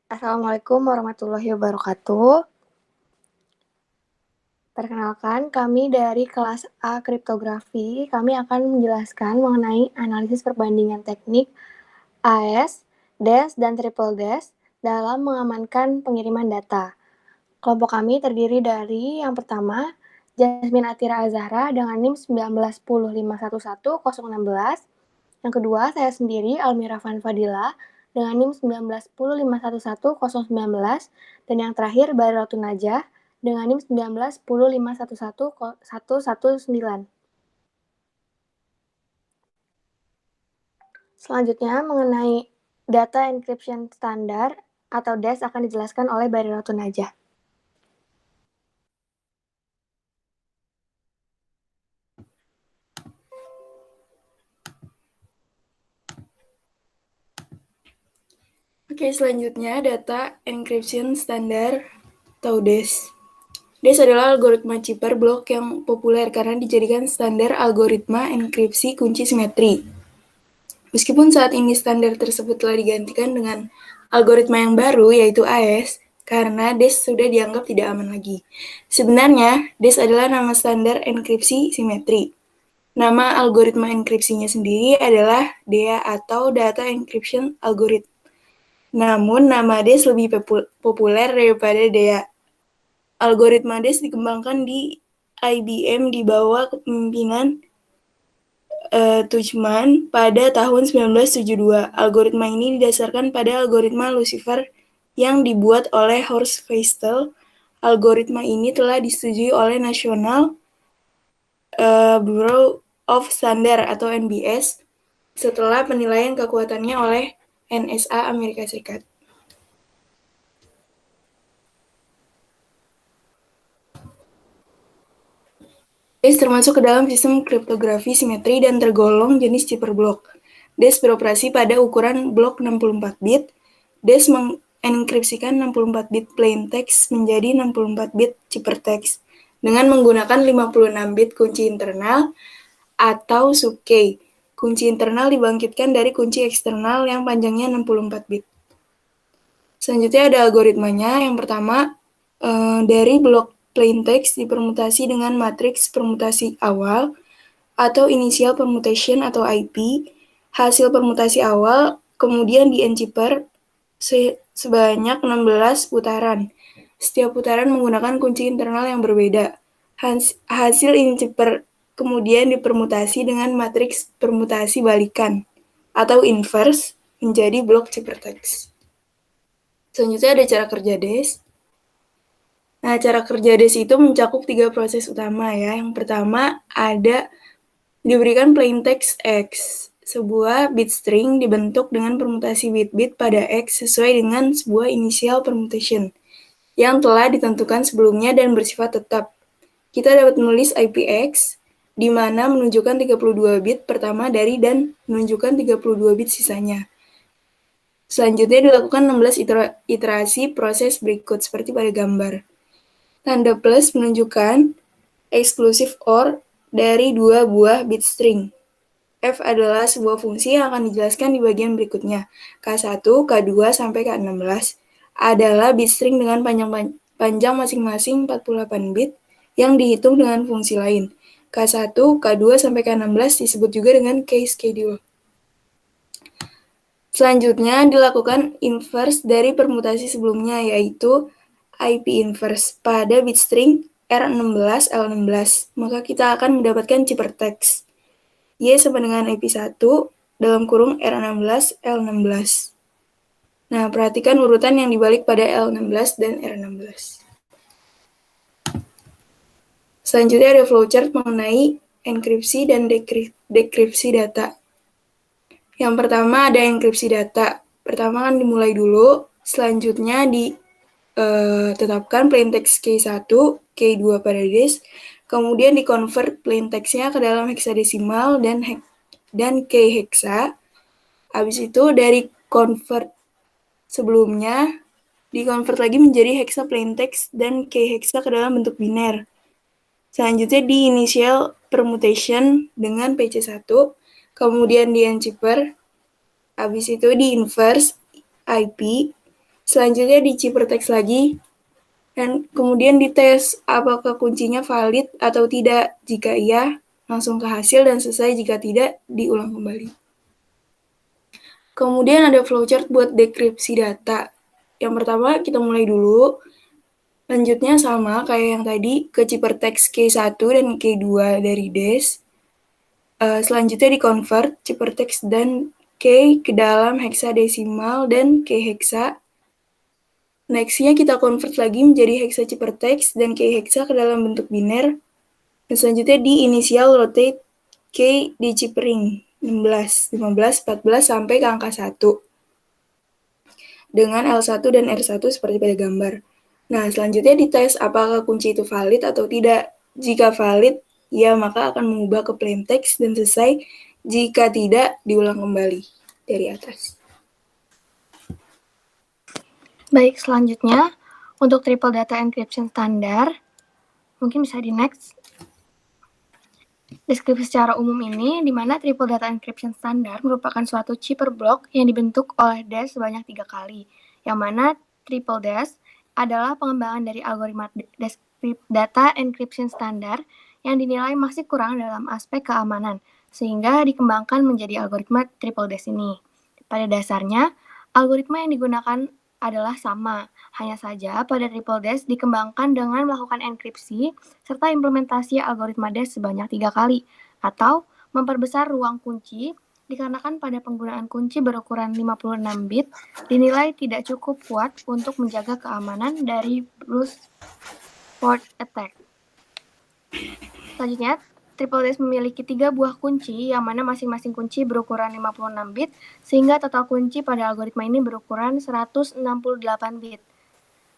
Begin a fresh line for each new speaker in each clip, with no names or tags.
Assalamualaikum warahmatullahi wabarakatuh. Perkenalkan, kami dari kelas A Kriptografi. Kami akan menjelaskan mengenai analisis perbandingan teknik AES, DES, dan Triple DES dalam mengamankan pengiriman data. Kelompok kami terdiri dari yang pertama, Jasmine Atira Azahra dengan NIM 191011016. Yang kedua, saya sendiri, Almira Van Fadila, dengan NIM 191511019. Dan yang terakhir, Bayratu Najah, dengan NIM 191511119. Selanjutnya, mengenai data encryption standar atau DES akan dijelaskan oleh Bayratu Najah.
Oke, selanjutnya data encryption standar atau DES. DES adalah algoritma cipher blok yang populer karena dijadikan standar algoritma enkripsi kunci simetri. Meskipun saat ini standar tersebut telah digantikan dengan algoritma yang baru yaitu AES, karena DES sudah dianggap tidak aman lagi. Sebenarnya, DES adalah nama standar enkripsi simetri. Nama algoritma enkripsinya sendiri adalah DEA atau Data Encryption Algorithm. Namun, nama DES lebih populer daripada DEA. Algoritma DES dikembangkan di IBM di bawah kepemimpinan Tuchman pada tahun 1972. Algoritma ini didasarkan pada algoritma Lucifer yang dibuat oleh Horst Feistel. Algoritma ini telah disetujui oleh National Bureau of Standards atau NBS setelah penilaian kekuatannya oleh NSA Amerika Serikat. DES termasuk ke dalam sistem kriptografi simetri dan tergolong jenis cipher block. DES beroperasi pada ukuran blok 64 bit. DES mengenkripsikan 64 bit plain text menjadi 64 bit ciphertext dengan menggunakan 56 bit kunci internal atau subkey. Kunci internal dibangkitkan dari kunci eksternal yang panjangnya 64 bit. Selanjutnya ada algoritmanya. Yang pertama, dari blok plain text dipermutasi dengan matriks permutasi awal atau initial permutation atau IP. Hasil permutasi awal kemudian di-encipher sebanyak 16 putaran. Setiap putaran menggunakan kunci internal yang berbeda. Hasil encipher kemudian dipermutasi dengan matriks permutasi balikan atau inverse menjadi blok ciphertext. Selanjutnya ada cara kerja DES. Nah, cara kerja DES itu mencakup 3 proses utama ya. Yang pertama ada diberikan plain text X. Sebuah bit string dibentuk dengan permutasi bit-bit pada X sesuai dengan sebuah initial permutation yang telah ditentukan sebelumnya dan bersifat tetap. Kita dapat menulis IPX di mana menunjukkan 32 bit pertama dari dan menunjukkan 32 bit sisanya. Selanjutnya dilakukan 16 iterasi proses berikut seperti pada gambar. Tanda plus menunjukkan exclusive OR dari 2 buah bit string. F adalah sebuah fungsi yang akan dijelaskan di bagian berikutnya. K1, K2, sampai K16 adalah bit string dengan panjang masing-masing 48 bit yang dihitung dengan fungsi lain. K1, K2, sampai K16 disebut juga dengan K-schedule. Selanjutnya dilakukan inverse dari permutasi sebelumnya, yaitu IP inverse pada bit string R16, L16. Maka kita akan mendapatkan ciphertext. Y sama dengan IP1 dalam kurung R16, L16. Nah, perhatikan urutan yang dibalik pada L16 dan R16. Selanjutnya ada flowchart mengenai enkripsi dan dekripsi data. Yang pertama ada enkripsi data. Pertama kan dimulai dulu, selanjutnya ditetapkan plain text K1, K2 pada DES, kemudian di-convert plain text-nya ke dalam heksadesimal dan K hexa. Habis itu dari convert sebelumnya di-convert lagi menjadi hexa plain text dan K hexa ke dalam bentuk biner. Selanjutnya di initial permutation dengan PC1, kemudian di encipher, habis itu di inverse IP, Selanjutnya di ciphertext lagi, dan kemudian dites apakah kuncinya valid atau tidak. Jika iya, langsung ke hasil, dan selesai. Jika tidak, diulang kembali. Kemudian ada flowchart buat dekripsi data. Yang pertama, kita mulai dulu. Lanjutnya sama kayak yang tadi, ke ciphertext K1 dan K2 dari DES. Selanjutnya di-convert ciphertext dan K ke dalam heksadesimal dan K hexa. Next-nya kita convert lagi menjadi hexa ciphertext dan K hexa ke dalam bentuk biner. Dan selanjutnya di initial rotate K di chip ring 16, 15, 14 sampai ke angka 1. Dengan L1 dan R1 seperti pada gambar. Nah, selanjutnya dites apakah kunci itu valid atau tidak. Jika valid, ya maka akan mengubah ke plain text dan selesai. Jika tidak, diulang kembali dari atas.
Baik, selanjutnya untuk triple data encryption standar, mungkin bisa di next. Deskripsi secara umum ini, di mana triple data encryption standar merupakan suatu cipher block yang dibentuk oleh DES sebanyak 3 kali, yang mana triple DES adalah pengembangan dari algoritma data encryption standar yang dinilai masih kurang dalam aspek keamanan, sehingga dikembangkan menjadi algoritma triple DES ini. Pada dasarnya, algoritma yang digunakan adalah sama, hanya saja pada triple DES dikembangkan dengan melakukan enkripsi serta implementasi algoritma DES sebanyak 3 kali, atau memperbesar ruang kunci dikarenakan pada penggunaan kunci berukuran 56 bit dinilai tidak cukup kuat untuk menjaga keamanan dari brute force attack. Selanjutnya, triple DES memiliki 3 buah kunci yang mana masing-masing kunci berukuran 56 bit sehingga total kunci pada algoritma ini berukuran 168 bit.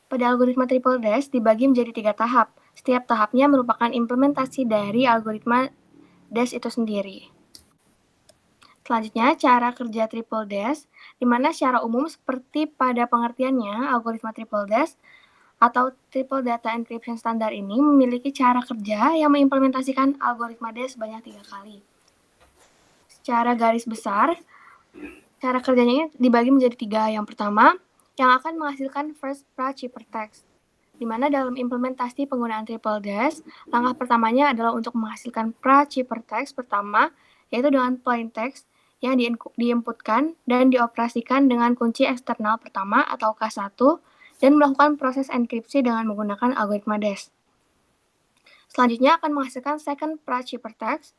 Pada algoritma triple DES dibagi menjadi 3 tahap. Setiap tahapnya merupakan implementasi dari algoritma DES itu sendiri. Selanjutnya, cara kerja triple DES, di mana secara umum seperti pada pengertiannya, algoritma triple DES atau triple data encryption standar ini memiliki cara kerja yang mengimplementasikan algoritma DES sebanyak 3 kali. Secara garis besar, cara kerjanya ini dibagi menjadi 3. Yang pertama, yang akan menghasilkan first pra-ciphertext, di mana dalam implementasi penggunaan triple DES, langkah pertamanya adalah untuk menghasilkan pra-ciphertext pertama, yaitu dengan plain text yang diinputkan dan dioperasikan dengan kunci eksternal pertama atau K1 dan melakukan proses enkripsi dengan menggunakan algoritma DES. Selanjutnya akan menghasilkan second pra-ciphertext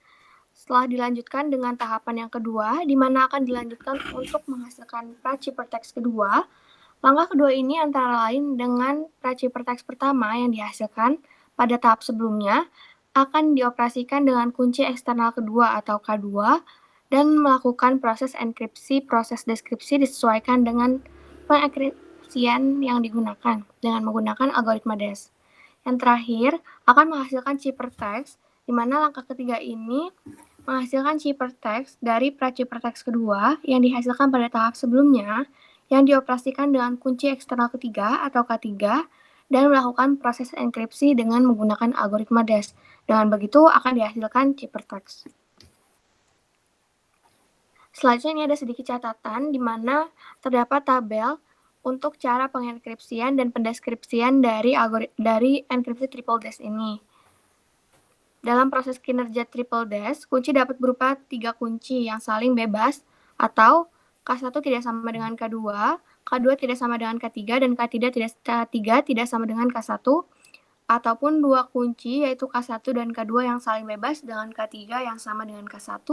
setelah dilanjutkan dengan tahapan yang kedua, di mana akan dilanjutkan untuk menghasilkan pra-ciphertext kedua. Langkah kedua ini antara lain dengan pra-ciphertext pertama yang dihasilkan pada tahap sebelumnya akan dioperasikan dengan kunci eksternal kedua atau K2 dan melakukan proses enkripsi, proses deskripsi disesuaikan dengan pengenkripsian yang digunakan dengan menggunakan algoritma DES. Yang terakhir akan menghasilkan ciphertext, di mana langkah ketiga ini menghasilkan ciphertext dari pra-ciphertext kedua yang dihasilkan pada tahap sebelumnya yang dioperasikan dengan kunci eksternal ketiga atau K3 dan melakukan proses enkripsi dengan menggunakan algoritma DES. Dengan begitu akan dihasilkan ciphertext. Selanjutnya ini ada sedikit catatan di mana terdapat tabel untuk cara pengenkripsian dan pendeskripsian dari enkripsi triple DES ini. Dalam proses kinerja triple DES, kunci dapat berupa 3 kunci yang saling bebas atau K1 tidak sama dengan K2, K2 tidak sama dengan K3, dan K3 tidak sama dengan K1, ataupun 2 kunci yaitu K1 dan K2 yang saling bebas dengan K3 yang sama dengan K1,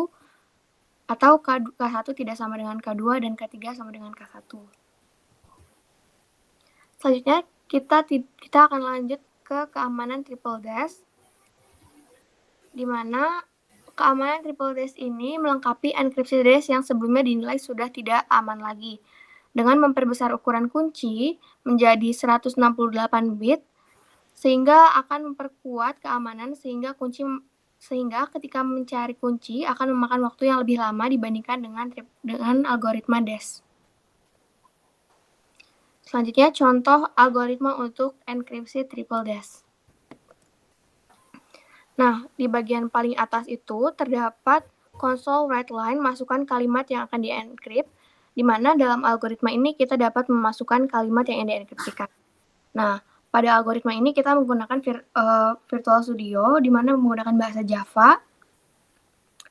atau K1 tidak sama dengan K2 dan K3 sama dengan K1. Selanjutnya kita akan lanjut ke keamanan triple DES, di mana keamanan triple DES ini melengkapi enkripsi DES yang sebelumnya dinilai sudah tidak aman lagi, dengan memperbesar ukuran kunci menjadi 168 bit, sehingga akan memperkuat keamanan sehingga ketika mencari kunci akan memakan waktu yang lebih lama dibandingkan dengan algoritma DES. Selanjutnya, contoh algoritma untuk enkripsi triple DES. Nah, di bagian paling atas itu terdapat console write line, masukkan kalimat yang akan di-encrypt, di mana dalam algoritma ini kita dapat memasukkan kalimat yang dienkripsikan. Nah, pada algoritma ini kita menggunakan Virtual Studio, di mana menggunakan bahasa Java.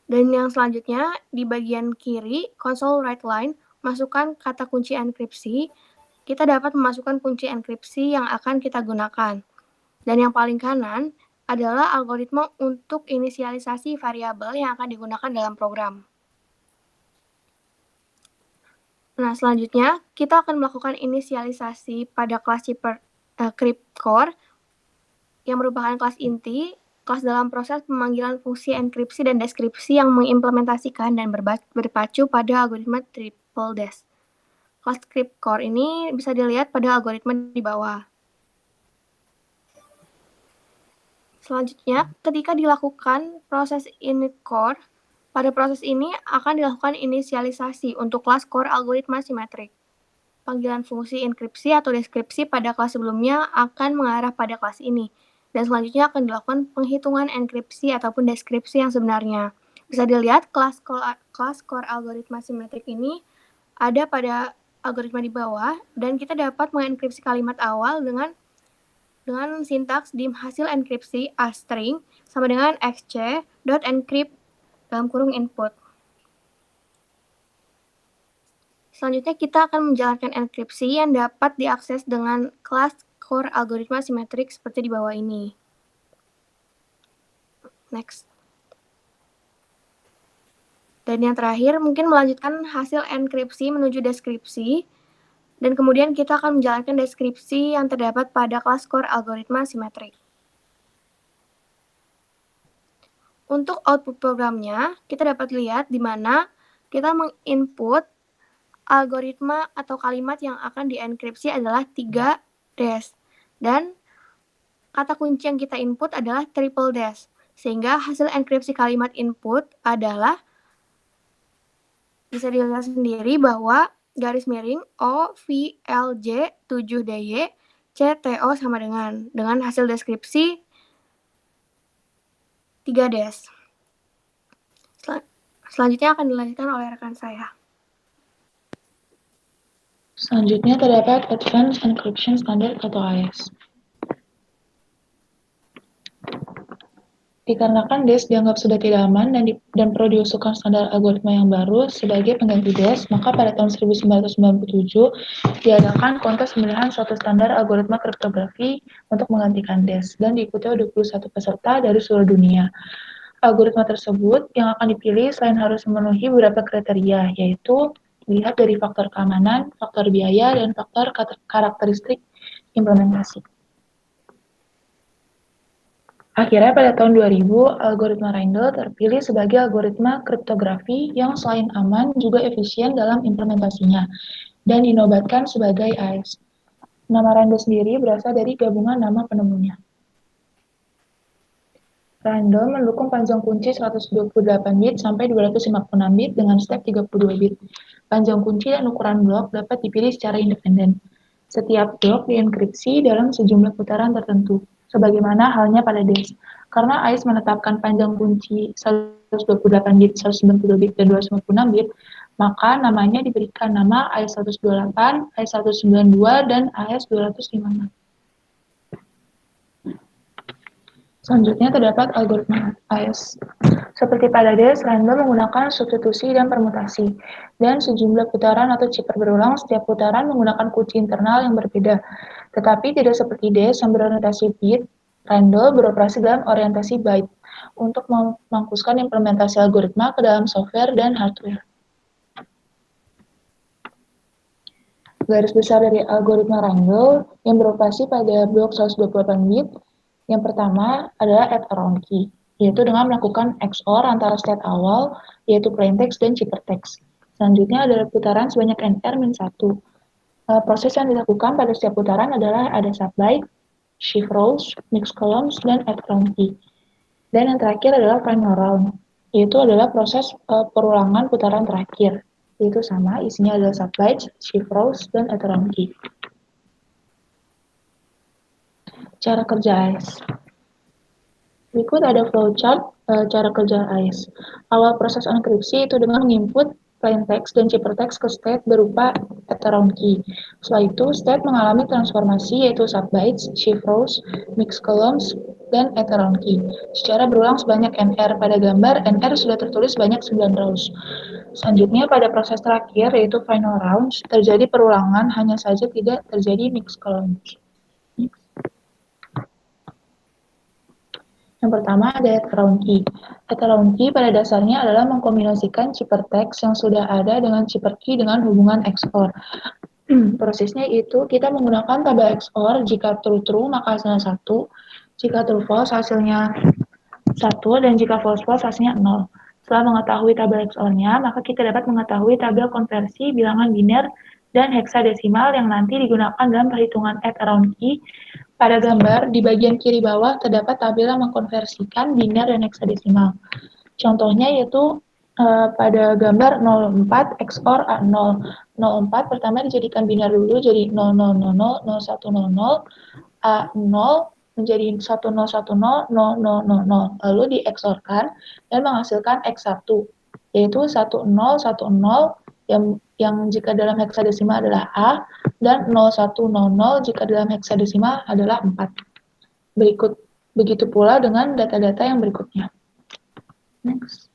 Dan yang selanjutnya, di bagian kiri, console write line, masukkan kata kunci enkripsi. Kita dapat memasukkan kunci enkripsi yang akan kita gunakan. Dan yang paling kanan adalah algoritma untuk inisialisasi variabel yang akan digunakan dalam program. Nah, selanjutnya kita akan melakukan inisialisasi pada kelas CryptCore yang merupakan kelas inti, kelas dalam proses pemanggilan fungsi enkripsi dan deskripsi yang mengimplementasikan dan berpacu pada algoritma triple dash. Kelas CryptCore ini bisa dilihat pada algoritma di bawah. Selanjutnya, ketika dilakukan proses init core, pada proses ini akan dilakukan inisialisasi untuk kelas core algoritma simetrik. Panggilan fungsi enkripsi atau deskripsi pada kelas sebelumnya akan mengarah pada kelas ini. Dan selanjutnya akan dilakukan penghitungan enkripsi ataupun deskripsi yang sebenarnya. Bisa dilihat kelas core algoritma simetrik ini ada pada algoritma di bawah, dan kita dapat mengenkripsi kalimat awal dengan sintaks di hasil enkripsi A-string sama dengan xc.encrypt dalam kurung input. Selanjutnya kita akan menjalankan enkripsi yang dapat diakses dengan kelas core algoritma simetrik seperti di bawah ini. Next. Dan yang terakhir mungkin melanjutkan hasil enkripsi menuju deskripsi. Dan kemudian kita akan menjalankan deskripsi yang terdapat pada kelas core algoritma simetrik. Untuk output programnya, kita dapat lihat di mana kita menginput algoritma atau kalimat yang akan dienkripsi adalah 3 dash. Dan kata kunci yang kita input adalah triple dash. Sehingga hasil enkripsi kalimat input adalah, bisa dilihat sendiri bahwa garis miring OVLJ 7DY CTO sama dengan hasil deskripsi 3 dash. Selanjutnya akan dilanjutkan oleh rekan saya.
Selanjutnya terdapat Advanced Encryption Standard atau AES. Dikarenakan DES dianggap sudah tidak aman dan perlu diusulkan standar algoritma yang baru sebagai pengganti DES, maka pada tahun 1997 diadakan kontes pemilihan suatu standar algoritma kriptografi untuk menggantikan DES dan diikuti 21 peserta dari seluruh dunia. Algoritma tersebut yang akan dipilih selain harus memenuhi beberapa kriteria, yaitu dilihat dari faktor keamanan, faktor biaya, dan faktor karakteristik implementasi. Akhirnya pada tahun 2000, algoritma Randall terpilih sebagai algoritma kriptografi yang selain aman juga efisien dalam implementasinya dan dinobatkan sebagai AES. Nama Randall sendiri berasal dari gabungan nama penemunya. Randall mendukung panjang kunci 128 bit sampai 256 bit dengan step 32 bit. Panjang kunci dan ukuran blok dapat dipilih secara independen. Setiap blok dienkripsi dalam sejumlah putaran tertentu, sebagaimana halnya pada DES. Karena AES menetapkan panjang kunci 128 bit, 192 bit, dan 256 bit, maka namanya diberikan nama AES 128, AES 192, dan AES 256. Selanjutnya terdapat algoritma AES. Seperti pada DES, Randall menggunakan substitusi dan permutasi, dan sejumlah putaran atau chipper berulang setiap putaran menggunakan kunci internal yang berbeda. Tetapi tidak seperti DES yang berorientasi bit, Randall beroperasi dalam orientasi byte untuk memangkuskan implementasi algoritma ke dalam software dan hardware. Garis besar dari algoritma Randall yang beroperasi pada blok 128 bit, yang pertama adalah add-around key, yaitu dengan melakukan XOR antara state awal, yaitu plaintext dan ciphertext. Selanjutnya adalah putaran sebanyak nr-1. Proses yang dilakukan pada setiap putaran adalah ada subbyte, shift rows, mix columns, dan add round key. Dan yang terakhir adalah final round, yaitu adalah proses perulangan putaran terakhir, yaitu sama, isinya adalah subbyte, shift rows, dan add round key. Cara kerja AES. Berikut ada flowchart cara kerja AES. Awal proses enkripsi itu dengan menginput plain text dan ciphertext ke state berupa around key. Setelah itu, state mengalami transformasi yaitu subbytes, shift rows, mixed columns, dan around key. Secara berulang sebanyak NR. Pada gambar, NR sudah tertulis sebanyak 9 rows. Selanjutnya, pada proses terakhir, yaitu final rounds, terjadi perulangan, hanya saja tidak terjadi mixed columns. Yang pertama ada around key. Around key pada dasarnya adalah mengkombinasikan ciphertext yang sudah ada dengan cipher key dengan hubungan XOR. Prosesnya itu kita menggunakan tabel XOR, jika true-true maka hasilnya 1, jika true-false hasilnya 1, dan jika false-false hasilnya 0. Setelah mengetahui tabel XOR-nya, maka kita dapat mengetahui tabel konversi bilangan biner dan heksadesimal yang nanti digunakan dalam perhitungan around key. Pada gambar, di bagian kiri bawah terdapat tabel yang mengkonversikan biner dan heksadesimal. Contohnya yaitu pada gambar 04 XOR A0. 04 pertama dijadikan biner dulu jadi 0000, 0100, A0 menjadi 1010, 0000. Lalu di XOR-kan dan menghasilkan X1, yaitu 1010 yang jika dalam heksadesimal adalah A, dan 0100 jika dalam heksadesimal adalah 4. Begitu pula dengan data-data yang berikutnya. Next.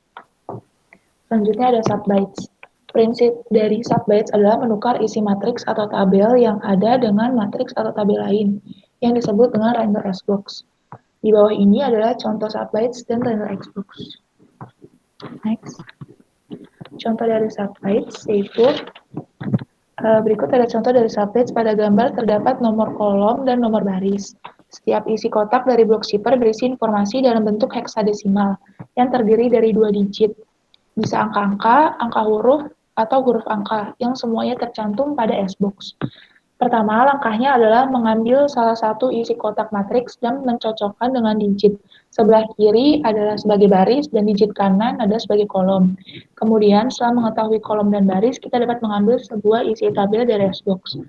Selanjutnya ada subbytes. Prinsip dari subbytes adalah menukar isi matriks atau tabel yang ada dengan matriks atau tabel lain, yang disebut dengan render Xbox. Di bawah ini adalah contoh subbytes dan render Xbox. Next. Contoh dari subbytes yaitu berikut ada contoh dari subbytes. Pada gambar terdapat nomor kolom dan nomor baris. Setiap isi kotak dari blok zipper berisi informasi dalam bentuk heksadesimal yang terdiri dari 2 digit. Bisa angka-angka, angka huruf, atau huruf angka yang semuanya tercantum pada Xbox. Pertama, langkahnya adalah mengambil salah satu isi kotak matriks dan mencocokkan dengan digit. Sebelah kiri adalah sebagai baris dan digit kanan adalah sebagai kolom. Kemudian, setelah mengetahui kolom dan baris, kita dapat mengambil sebuah isi tabel dari Xbox.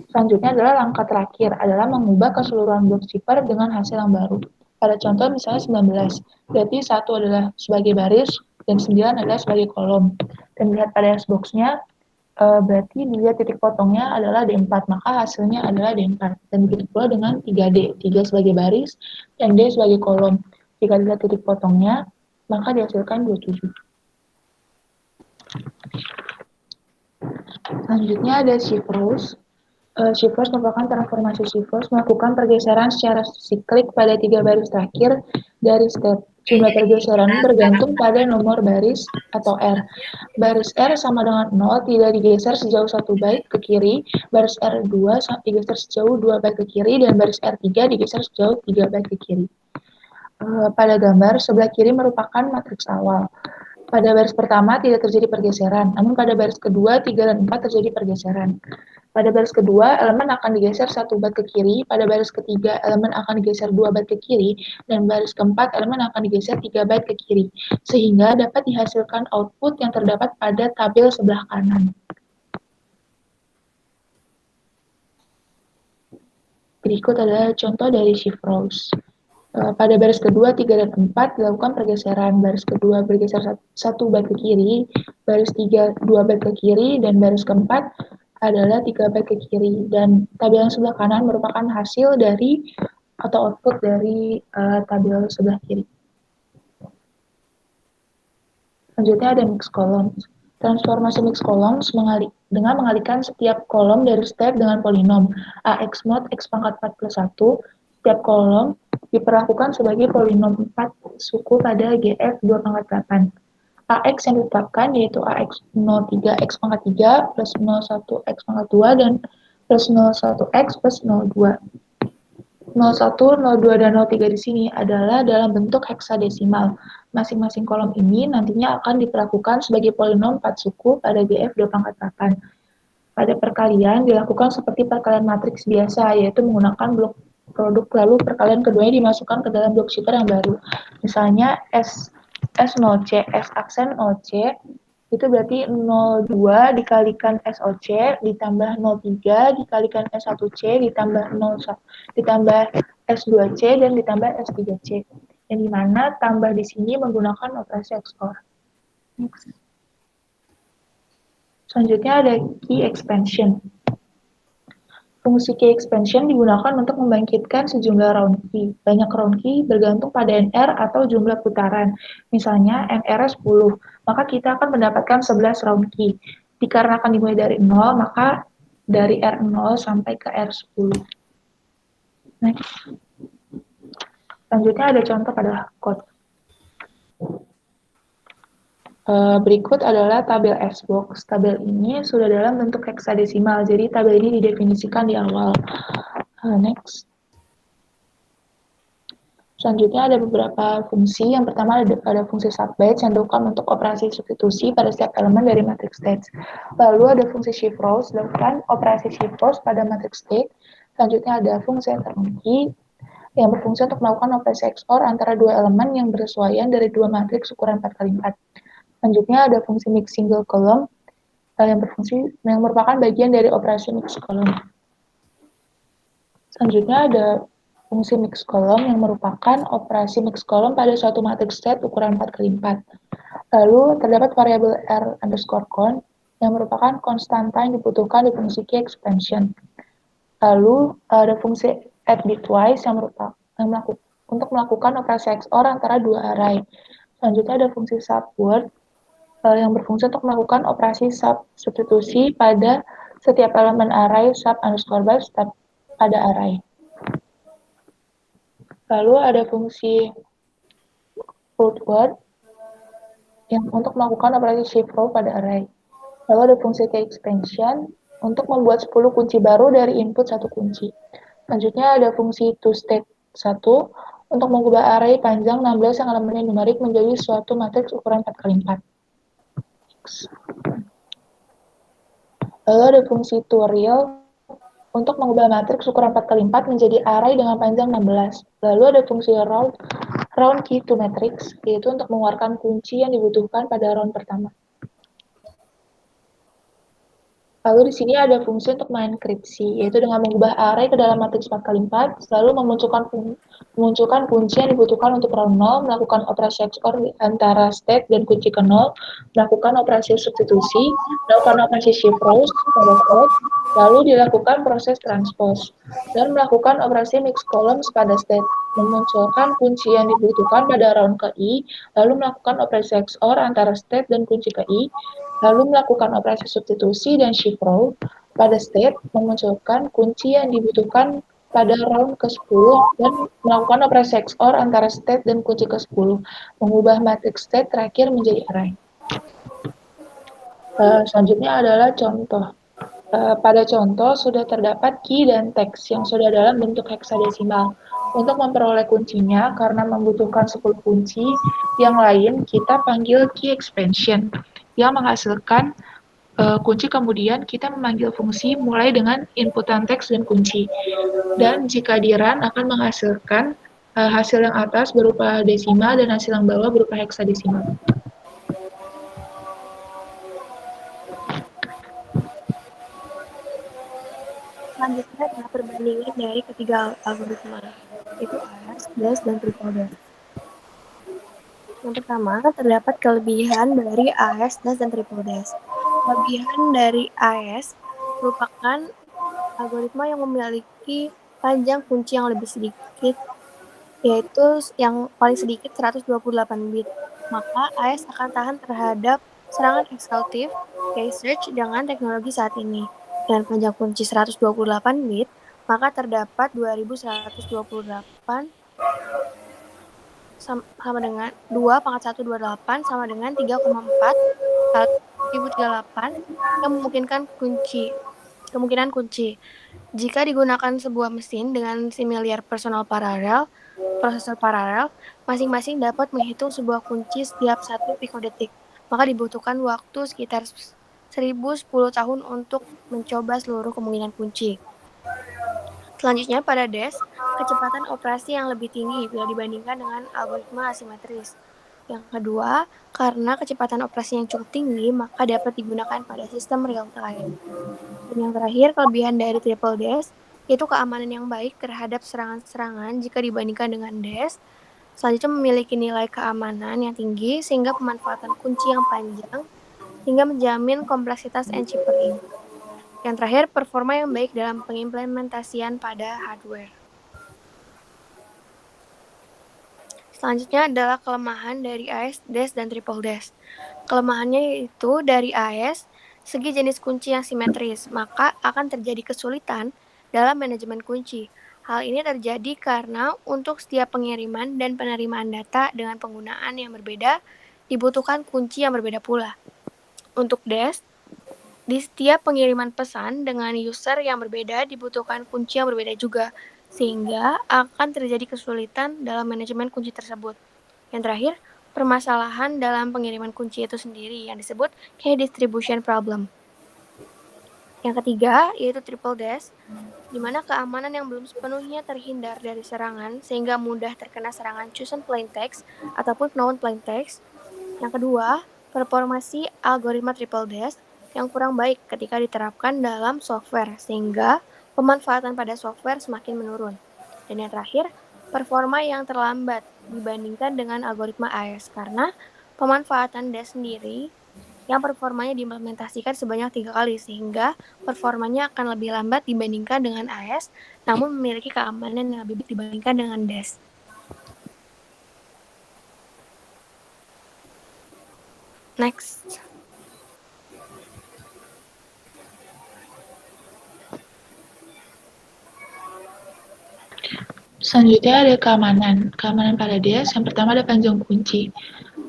Selanjutnya adalah langkah terakhir, adalah mengubah keseluruhan blok zipper dengan hasil yang baru. Pada contoh misalnya 19, berarti 1 adalah sebagai baris dan 9 adalah sebagai kolom. Dan lihat pada Xbox-nya, berarti dilihat titik potongnya adalah D4, maka hasilnya adalah D4. Dan begitu pula dengan 3D, 3 sebagai baris dan D sebagai kolom. Jika dilihat titik potongnya, maka dihasilkan 27. Selanjutnya ada shift rows. Shift rows merupakan transformasi shift rows melakukan pergeseran secara siklik pada 3 baris terakhir dari step. Jumlah pergeseran bergantung pada nomor baris atau R. Baris R sama dengan 0 tidak digeser sejauh 1 byte ke kiri, baris R2 digeser sejauh 2 byte ke kiri, dan baris R3 digeser sejauh 3 byte ke kiri. Pada gambar, sebelah kiri merupakan matriks awal. Pada baris pertama tidak terjadi pergeseran, namun pada baris kedua, 3, dan 4 terjadi pergeseran. Pada baris kedua, elemen akan digeser 1 byte ke kiri, pada baris ketiga, elemen akan digeser 2 byte ke kiri, dan baris keempat, elemen akan digeser 3 byte ke kiri, sehingga dapat dihasilkan output yang terdapat pada tabel sebelah kanan. Berikut adalah contoh dari shift rows. Pada baris kedua, 3, dan 4 dilakukan pergeseran. Baris kedua bergeser 1 byte ke kiri, baris 3 2 byte ke kiri, dan baris keempat adalah 3 byte ke kiri. Dan tabel yang sebelah kanan merupakan hasil dari atau output dari tabel sebelah kiri. Selanjutnya ada mixed columns. Transformasi mixed columns dengan mengalihkan setiap kolom dari step dengan polinom AX mod X pangkat 4 plus 1. Setiap kolom diperlakukan sebagai polinom 4 suku pada GF 2 pangkat 8. AX yang ditetapkan yaitu AX 03 X pangkat 3 plus 01 X pangkat 2 dan plus 01 X plus 02. 01, 02, dan 03 di sini adalah dalam bentuk heksadesimal. Masing-masing kolom ini nantinya akan diperlakukan sebagai polinom 4 suku pada GF 2 pangkat 8. Pada perkalian dilakukan seperti perkalian matriks biasa, yaitu menggunakan blok produk, lalu perkalian keduanya dimasukkan ke dalam blok zipper yang baru. Misalnya S0C, S aksen 0C, itu berarti 02 dikalikan SOC ditambah 03 dikalikan S1C ditambah 01 ditambah S2C dan ditambah S3C. Yang dimana tambah di sini menggunakan operasi XOR. Next. Selanjutnya ada key expansion. Fungsi key expansion digunakan untuk membangkitkan sejumlah round key. Banyak round key bergantung pada NR atau jumlah putaran. Misalnya NR 10, maka kita akan mendapatkan 11 round key. Dikarenakan dimulai dari 0, maka dari R0 sampai ke R10. Next. Selanjutnya ada contoh pada code. Berikut adalah tabel Xbox. Tabel ini sudah dalam bentuk heksadesimal, jadi tabel ini didefinisikan di awal. Next. Selanjutnya ada beberapa fungsi. Yang pertama ada fungsi subbatch yang dilakukan untuk operasi substitusi pada setiap elemen dari matrix state. Lalu ada fungsi shift rows, dilakukan operasi shift rows pada matrix state. Selanjutnya ada fungsi enteronkey yang berfungsi untuk melakukan operasi XOR antara dua elemen yang bersesuaian dari dua matriks ukuran 4x4. Selanjutnya ada fungsi mix single column yang merupakan bagian dari operasi mix column. Selanjutnya ada fungsi mix column yang merupakan operasi mix column pada suatu matrix set ukuran 4x4. Lalu terdapat variabel r_con yang merupakan konstanta yang dibutuhkan di fungsi key expansion. Lalu ada fungsi add bitwise untuk melakukan operasi XOR antara dua array. Selanjutnya ada fungsi subword yang berfungsi untuk melakukan operasi substitusi pada setiap elemen array sub_byte pada array. Lalu ada fungsi putword yang untuk melakukan operasi shift row pada array. Lalu ada fungsi key expansion untuk membuat 10 kunci baru dari input satu kunci. Selanjutnya ada fungsi toState 1 untuk mengubah array panjang 16 yang elemennya numerik menjadi suatu matriks ukuran 4x4. Lalu ada fungsi toReal untuk mengubah matriks ukuran 4x4 menjadi array dengan panjang 16. Lalu ada fungsi round key to matrix, yaitu untuk mengeluarkan kunci yang dibutuhkan pada round pertama. Lalu di sini ada fungsi untuk mengenkripsi, yaitu dengan mengubah array ke dalam matriks 4x4, lalu memunculkan kunci yang dibutuhkan untuk round 0, melakukan operasi XOR antara state dan kunci ke 0, melakukan operasi substitusi, melakukan operasi shift rows pada code, lalu dilakukan proses transpose, dan melakukan operasi mix columns pada state, memunculkan kunci yang dibutuhkan pada round ke I, lalu melakukan operasi XOR antara state dan kunci ke I, lalu melakukan operasi substitusi dan shift row pada state, memunculkan kunci yang dibutuhkan pada round ke-10 dan melakukan operasi XOR antara state dan kunci ke-10, mengubah matrix state terakhir menjadi array. Selanjutnya adalah contoh. Pada contoh sudah terdapat key dan teks yang sudah dalam bentuk heksadesimal. Untuk memperoleh kuncinya, karena membutuhkan 10 kunci, yang lain kita panggil key expansion yang menghasilkan kunci, kemudian kita memanggil fungsi mulai dengan inputan teks dan kunci. Dan jika di run akan menghasilkan hasil yang atas berupa desimal dan hasil yang bawah berupa heksadesimal.
Selanjutnya adalah perbandingan dari ketiga algoritma, yaitu AES, DES, dan triple DES. Yang pertama, terdapat kelebihan dari AES, DES, dan triple DES. Kelebihan dari AES merupakan algoritma yang memiliki panjang kunci yang lebih sedikit, yaitu yang paling sedikit 128 bit. Maka AES akan tahan terhadap serangan eksekutif case search dengan teknologi saat ini. Dengan panjang kunci 128 bit, maka terdapat 2128 sama dengan 2 × 128 sama dengan 3,4 1038 yang kemungkinan kunci. Jika digunakan sebuah mesin dengan similar prosesor paralel, masing-masing dapat menghitung sebuah kunci setiap 1 pikodetik. Maka dibutuhkan waktu sekitar 1010 tahun untuk mencoba seluruh kemungkinan kunci. Selanjutnya pada DES, kecepatan operasi yang lebih tinggi bila dibandingkan dengan algoritma asimetris. Yang kedua, karena kecepatan operasi yang cukup tinggi, maka dapat digunakan pada sistem real time. Dan yang terakhir, kelebihan dari triple DES yaitu keamanan yang baik terhadap serangan-serangan jika dibandingkan dengan DES. Selanjutnya memiliki nilai keamanan yang tinggi sehingga pemanfaatan kunci yang panjang hingga menjamin kompleksitas enchippering. Yang terakhir, performa yang baik dalam pengimplementasian pada hardware. Selanjutnya adalah kelemahan dari AES, DES, dan triple DES. Kelemahannya yaitu dari AES, segi jenis kunci yang simetris, maka akan terjadi kesulitan dalam manajemen kunci. Hal ini terjadi karena untuk setiap pengiriman dan penerimaan data dengan penggunaan yang berbeda, dibutuhkan kunci yang berbeda pula. Untuk DES, di setiap pengiriman pesan dengan user yang berbeda dibutuhkan kunci yang berbeda juga, sehingga akan terjadi kesulitan dalam manajemen kunci tersebut. Yang terakhir, permasalahan dalam pengiriman kunci itu sendiri yang disebut key distribution problem. Yang ketiga, yaitu triple DES, di mana keamanan yang belum sepenuhnya terhindar dari serangan sehingga mudah terkena serangan chosen plain text ataupun known plain text. Yang kedua, performasi algoritma triple DES yang kurang baik ketika diterapkan dalam software sehingga pemanfaatan pada software semakin menurun. Dan yang terakhir, performa yang terlambat dibandingkan dengan algoritma AES karena pemanfaatan DES sendiri yang performanya diimplementasikan sebanyak 3 kali sehingga performanya akan lebih lambat dibandingkan dengan AES namun memiliki keamanan yang lebih baik dibandingkan dengan DES. Next.
Selanjutnya ada keamanan. Keamanan pada DES, yang pertama ada panjang kunci.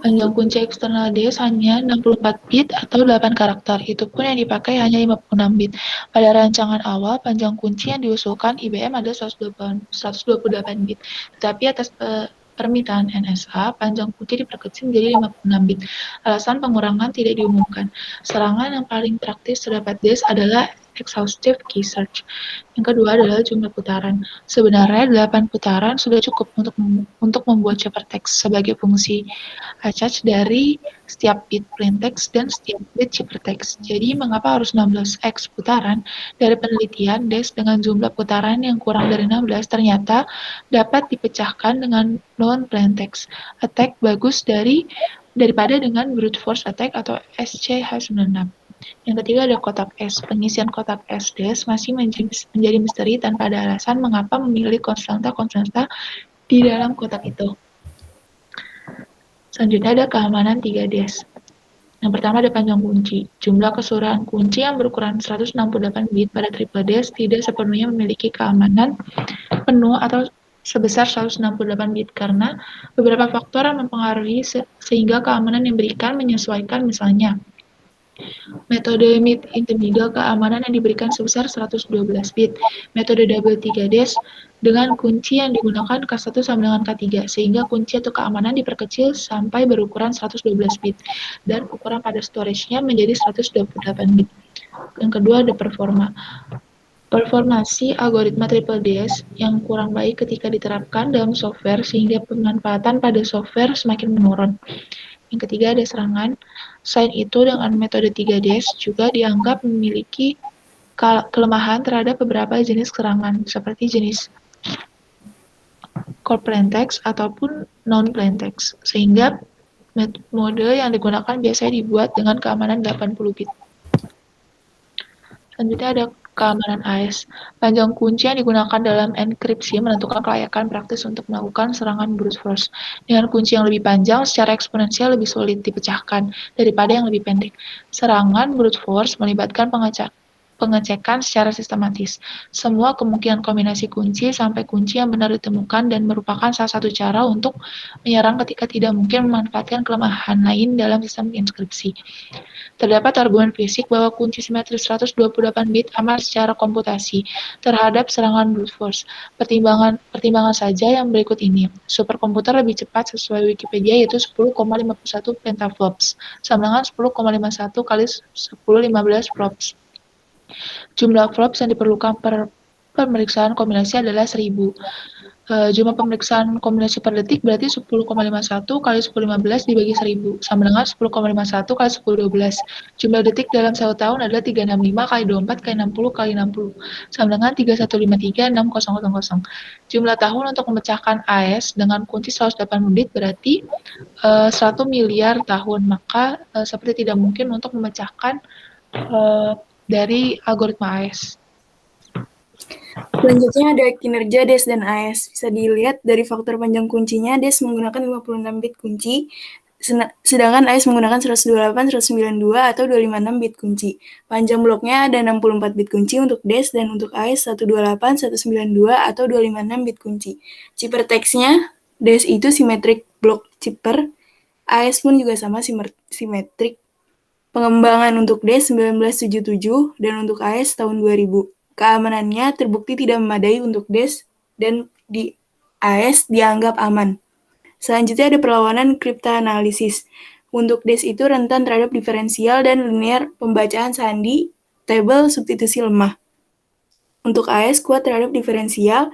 Panjang kunci eksternal DES hanya 64 bit atau 8 karakter, itu pun yang dipakai hanya 56 bit. Pada rancangan awal, panjang kunci yang diusulkan IBM ada 128 bit, tetapi atas permintaan NSA, panjang kunci diperkecil menjadi 56 bit. Alasan pengurangan tidak diumumkan. Serangan yang paling praktis terdapat DES adalah exhaustive key search. Yang kedua adalah jumlah putaran. Sebenarnya 8 putaran sudah cukup untuk membuat ciphertext sebagai fungsi acach dari setiap bit plaintext dan setiap bit ciphertext. Jadi mengapa harus 16x putaran? Dari penelitian, DES dengan jumlah putaran yang kurang dari 16 ternyata dapat dipecahkan dengan non-plaintext attack bagus daripada dengan brute force attack atau SCH96. Yang ketiga ada kotak S. Pengisian kotak S DES masih menjadi misteri tanpa ada alasan mengapa memilih konstanta-konstanta di dalam kotak itu. Selanjutnya ada keamanan 3 DES. Yang pertama ada panjang kunci. Jumlah keseluruhan kunci yang berukuran 168 bit pada triple DES tidak sepenuhnya memiliki keamanan penuh atau sebesar 168 bit karena beberapa faktor yang mempengaruhi sehingga keamanan yang diberikan menyesuaikan, misalnya metode mid-intermediate keamanan yang diberikan sebesar 112 bit, metode double 3 DES dengan kunci yang digunakan K1 sama dengan K3, sehingga kunci atau keamanan diperkecil sampai berukuran 112 bit, dan ukuran pada storage-nya menjadi 128 bit. Yang kedua ada performa. Performasi algoritma triple DES yang kurang baik ketika diterapkan dalam software sehingga pemanfaatan pada software semakin menurun. Yang ketiga ada serangan. Selain itu, dengan metode 3DES juga dianggap memiliki kelemahan terhadap beberapa jenis serangan, seperti jenis core plaintext ataupun non-plaintext, sehingga mode yang digunakan biasanya dibuat dengan keamanan 80 bit. Selanjutnya ada keamanan AES. Panjang kunci yang digunakan dalam enkripsi menentukan kelayakan praktis untuk melakukan serangan brute force. Dengan kunci yang lebih panjang, secara eksponensial lebih sulit dipecahkan daripada yang lebih pendek. Serangan brute force melibatkan pengecekan secara sistematis. Semua kemungkinan kombinasi kunci sampai kunci yang benar ditemukan dan merupakan salah satu cara untuk menyerang ketika tidak mungkin memanfaatkan kelemahan lain dalam sistem inskripsi. Terdapat argumen fisik bahwa kunci simetris 128 bit aman secara komputasi terhadap serangan brute force. Pertimbangan saja yang berikut ini. Superkomputer lebih cepat sesuai Wikipedia yaitu 10,51 petaflops, sama dengan 10,51 kali 1015 flops. Jumlah flops yang diperlukan per pemeriksaan kombinasi adalah 1000. Jumlah pemeriksaan kombinasi per detik berarti 10,51 kali 10,15 dibagi 1000 sama dengan 10,51 kali 10,12. Jumlah detik dalam 1 tahun adalah 365 kali 24 kali 60 kali 60 sama dengan 31536000. Jumlah tahun untuk memecahkan AS dengan kunci 108 bit berarti 1 miliar tahun. Maka seperti tidak mungkin untuk memecahkan dari algoritma AS.
Selanjutnya ada kinerja DES dan AES. Bisa dilihat dari faktor panjang kuncinya, DES menggunakan 56 bit kunci, sedangkan AES menggunakan 128, 192, atau 256 bit kunci. Panjang bloknya ada 64 bit kunci untuk DES dan untuk AES 128, 192, atau 256 bit kunci. Chipper teksnya, DES itu simetrik block chipper, AES pun juga sama simetrik. Pengembangan untuk DES 1977 dan untuk AES tahun 2000. Keamanannya terbukti tidak memadai untuk DES dan di AES dianggap aman. Selanjutnya ada perlawanan kriptoanalisis. Untuk DES itu rentan terhadap diferensial dan linear pembacaan sandi, tabel substitusi lemah. Untuk AES kuat terhadap diferensial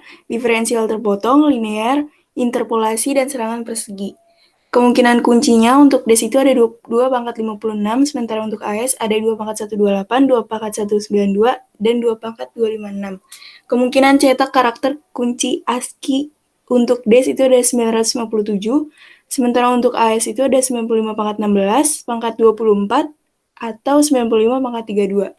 terpotong, linear, interpolasi, dan serangan persegi. Kemungkinan kuncinya untuk DES itu ada 2/56, sementara untuk AES ada 2/128, 2/192, dan 2/256. Kemungkinan cetak karakter kunci ASCII untuk DES itu ada 957, sementara untuk AES itu ada 95/16, pangkat 24, atau 95/32.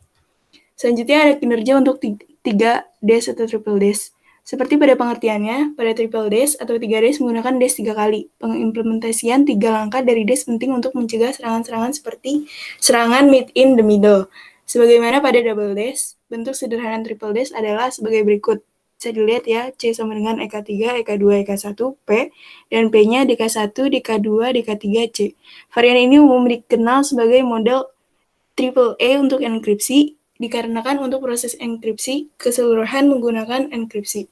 Selanjutnya ada kinerja untuk 3 DES atau triple DES. Seperti pada pengertiannya, pada triple DES atau 3 DES menggunakan DES 3 kali. Pengimplementasian 3 langkah dari DES penting untuk mencegah serangan-serangan seperti serangan meet in the middle. Sebagaimana pada double DES, bentuk sederhana triple DES adalah sebagai berikut. Bisa dilihat ya, C sama dengan EK3, EK2, EK1, P, dan P-nya DK1, DK2, DK3, C. Varian ini umum dikenal sebagai model triple A untuk enkripsi, dikarenakan untuk proses enkripsi keseluruhan menggunakan enkripsi.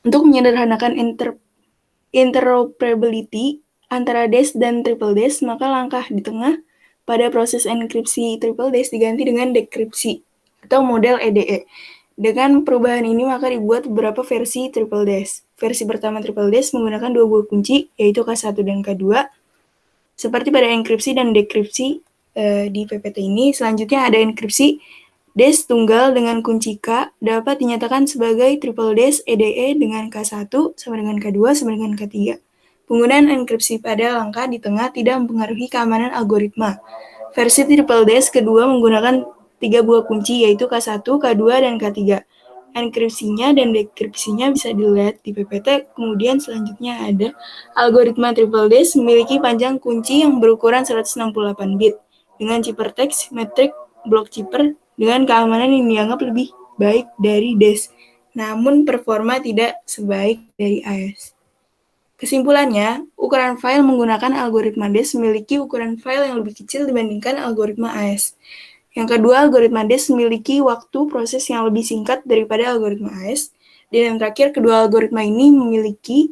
Untuk menyederhanakan interoperability antara DES dan triple DES, maka langkah di tengah pada proses enkripsi triple DES diganti dengan dekripsi atau model EDE. Dengan perubahan ini maka dibuat beberapa versi triple DES. Versi pertama triple DES menggunakan 2 buah kunci, yaitu K1 dan K2, seperti pada enkripsi dan dekripsi di PPT ini. Selanjutnya ada enkripsi DES tunggal dengan kunci K dapat dinyatakan sebagai triple DES EDE dengan K1 sama dengan K2 sama dengan K3. Penggunaan enkripsi pada langkah di tengah tidak mempengaruhi keamanan algoritma. Versi triple DES kedua menggunakan 3 buah kunci, yaitu K1, K2, dan K3. Enkripsinya dan dekripsinya bisa dilihat di PPT. Kemudian selanjutnya ada algoritma triple DES memiliki panjang kunci yang berukuran 168 bit dengan chipper teks simetrik block chipper dengan keamanan yang dianggap lebih baik dari DES, namun performa tidak sebaik dari AES. Kesimpulannya, ukuran file menggunakan algoritma DES memiliki ukuran file yang lebih kecil dibandingkan algoritma AES. Yang kedua, algoritma DES memiliki waktu proses yang lebih singkat daripada algoritma AES. Dan yang terakhir, kedua algoritma ini memiliki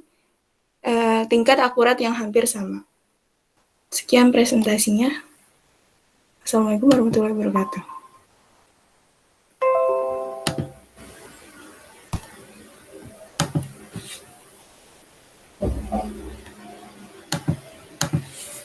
tingkat akurat yang hampir sama. Sekian presentasinya. Assalamualaikum warahmatullahi wabarakatuh.